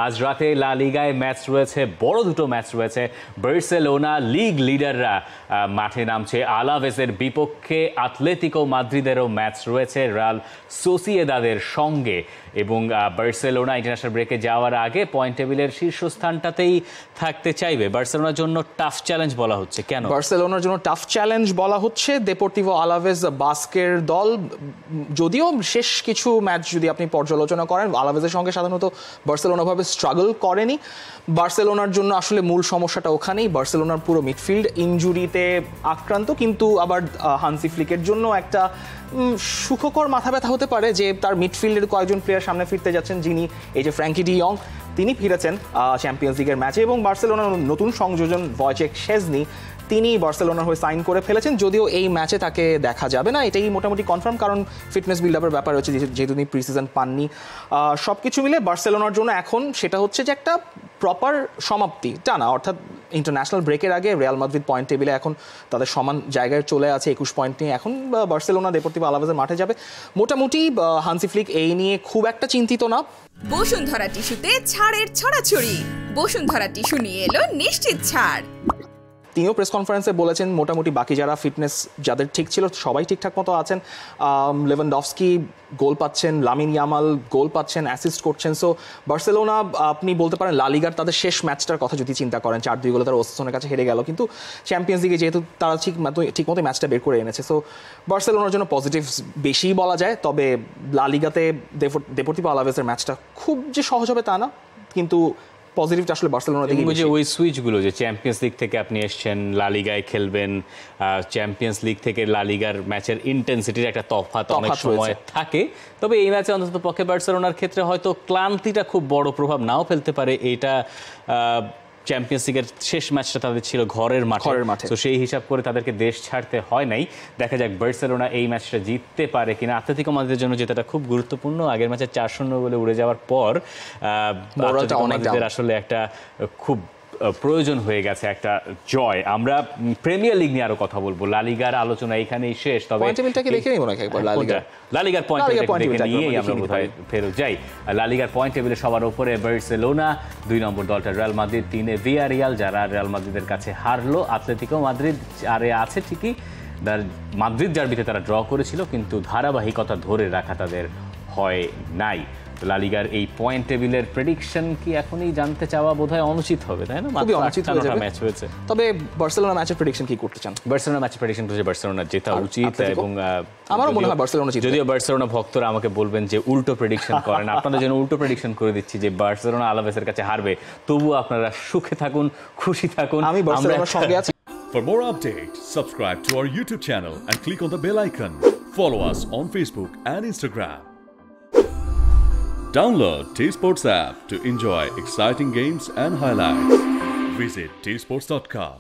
আজ রাতে লা লিগায় ম্যাচ রয়েছে, বড় দুটো ম্যাচ রয়েছে। বার্সেলোনা লিগ লিডাররা মাঠে নামছে আলাভেসের বিপক্ষে, আতলেতিকো মাদ্রিদেরও ম্যাচ রয়েছে রিয়াল সোসিয়েদাদের সঙ্গে। এবং বার্সেলোনা ইন্টারন্যাশনাল ব্রেকে যাওয়ার আগে পয়েন্ট টেবিলের শীর্ষস্থানটাতেই থাকতে চাইবে। বার্সেলোনার জন্য টাফ চ্যালেঞ্জ বলা হচ্ছে। কেন বার্সেলোনার জন্য টাফ চ্যালেঞ্জ বলা হচ্ছে? দেপোর্তিভো আলাভেস বাস্কের দল, যদিও শেষ কিছু ম্যাচ যদি আপনি পর্যালোচনা করেন, আলাভেসের সঙ্গে সাধারণত বার্সেলোনা ভাবে স্ট্রাগল করেনি। বার্সেলোনার জন্য আসলে মূল সমস্যাটা ওখানেই। বার্সেলোনার পুরো মিডফিল্ড ইনজুরিতে আক্রান্ত, কিন্তু আবার হান্সি ফ্লিকের জন্য একটা সুখকর মাথা ব্যথা হতে পারে যে তার মিডফিল্ডের কয়েকজন প্লেয়ার সামনে ফিরতে যাচ্ছেন, যিনি এই যে ফ্র্যাঙ্কি ডি ইয়ং, তিনি ফিরেছেন চ্যাম্পিয়ন্স লিগের ম্যাচে। এবং বার্সেলোনার নতুন সংযোজন ভয়েচেক শেজনি, তিনি বার্সেলোনার হয়ে সাইন করে ফেলেছেন, যদিও এই ম্যাচে তাকে দেখা যাবে না, এটাই মোটামুটি কনফার্ম, কারণ ফিটনেস বিল্ড আপের ব্যাপার হচ্ছে, যেহেতু তিনি প্রি সিজন পাননি। সব কিছু মিলে বার্সেলোনার জন্য এখন সেটা হচ্ছে যে একটা প্রপার সমাপ্তি টানা, অর্থাৎ ইন্টারন্যাশনাল ব্রেকের আগে রিয়াল মাদ্রিদ পয়েন্ট টেবিলে এখন তাদের সমান জায়গায় চলে আছে 21 পয়েন্ট নিয়ে। এখন বার্সেলোনা দেপোর্তিভো আলাভেসের মাঠে যাবে। মোটামুটি হান্সি ফ্লিক এই নিয়ে খুব একটা চিন্তিত না। বসুন্ধরা টিস্যুতে ছাড়ের ছড়াছড়ি। বসুন্ধরা টিস্যু নিয়ে এলো নিশ্চিত ছাড়। তিনিও প্রেস কনফারেন্সে বলেছেন মোটামুটি বাকি যারা ফিটনেস যাদের ঠিক ছিল সবাই ঠিকঠাক মতো আছেন। লেভানডফস্কি গোল পাচ্ছেন, লামিন ইয়ামাল গোল পাচ্ছেন, অ্যাসিস্ট করছেন। সো বার্সেলোনা আপনি বলতে পারেন লা লিগার তাদের শেষ ম্যাচটার কথা যদি চিন্তা করেন, 4-2 গোলে তারা ওসাসুনার কাছে হেরে গেল, কিন্তু চ্যাম্পিয়ন্স লিগে যেহেতু তারা ঠিকমতো ম্যাচটা বের করে এনেছে, সো বার্সেলোনার জন্য পজিটিভ বেশি বলা যায়। তবে লা লিগাতে দেপোর্তিভো আলাভেসের ম্যাচটা খুব যে সহজ হবে তা না, কিন্তু পজিটিভটা আসলে বার্সেলোনা থেকে। যে ওই সুইচগুলো, যে চ্যাম্পিয়ন্স লিগ থেকে আপনি এসছেন, লা লিগায় খেলবেন, চ্যাম্পিয়ন্স লিগ থেকে লা লিগার ম্যাচের ইন্টেন্সিটির একটা তফাৎ অনেক সময় থাকে। তবে এই ম্যাচে অন্তত পক্ষে বার্সেলোনার ক্ষেত্রে হয়তো ক্লান্তিটা খুব বড় প্রভাব নাও ফেলতে পারে। এইটা চ্যাম্পিয়ন্স লিগের শেষ ম্যাচটা তাদের ছিল ঘরের মাঠে, তো সেই হিসাব করে তাদেরকে দেশ ছাড়তে হয় নাই। দেখা যাক বার্সেলোনা এই ম্যাচটা জিততে পারে কিনা। আতলেতিকো মাদ্রিদের জন্য যেটা খুব গুরুত্বপূর্ণ, আগের ম্যাচে 4-0 বলে উড়ে যাওয়ার পর আতলেতিকো মাদ্রিদের আসলে একটা খুব প্রয়োজন হয়ে গেছে একটা জয়। আমরা প্রিমিয়ার লিগ নিয়ে আরো কথা বলবো, লা লিগার আলোচনা এখানেই শেষ। তবে লা লিগার পয়েন্ট টেবিল নিয়েই আমরা বোধহয় ফেরত যাই। লা লিগার পয়েন্ট টেবিলে সবার উপরে বার্সেলোনা, 2 নম্বর দলটা রিয়াল মাদ্রিদ, 3-এ ভিয়ারিয়াল যারা রিয়াল মাদ্রিদের কাছে হারলো। আতলেতিকো মাদ্রিদ 4-এ আছে ঠিকই, মাদ্রিদ ডার্বিতে তারা ড্র করেছিল, কিন্তু ধারাবাহিকতা ধরে রাখা তাদের হয় নাই। লা লিগার এই পয়েন্ট টেবিলের প্রেডিকশন কি এখনই জানতে চাওয়া বোধহয় অনুচিত হবে, তাই না? ম্যাচ হয়েছে। তবে বার্সেলোনা ম্যাচের প্রেডিকশন কি করতে চান? বার্সেলোনা ম্যাচের প্রেডিকশন হচ্ছে বার্সেলোনা জেতা উচিত, এবং আমারও মনে হয় বার্সেলোনা জিতবে। যদিও বার্সেলোনা ভক্তরা আমাকে বলবেন যে উল্টো প্রেডিকশন করেন, আপনাদের জন্য উল্টো প্রেডিকশন করে দিচ্ছি যে বার্সেলোনা আলাভেসের কাছে হারবে। তবুও আপনারা সুখে থাকুন, খুশি থাকুন, আমি বার্সেলোনার সঙ্গে আছি। For more updates, subscribe to our YouTube channel and click on the bell icon. Follow us on Facebook and Instagram. Download T-Sports app to enjoy exciting games and highlights. Visit tsports.com.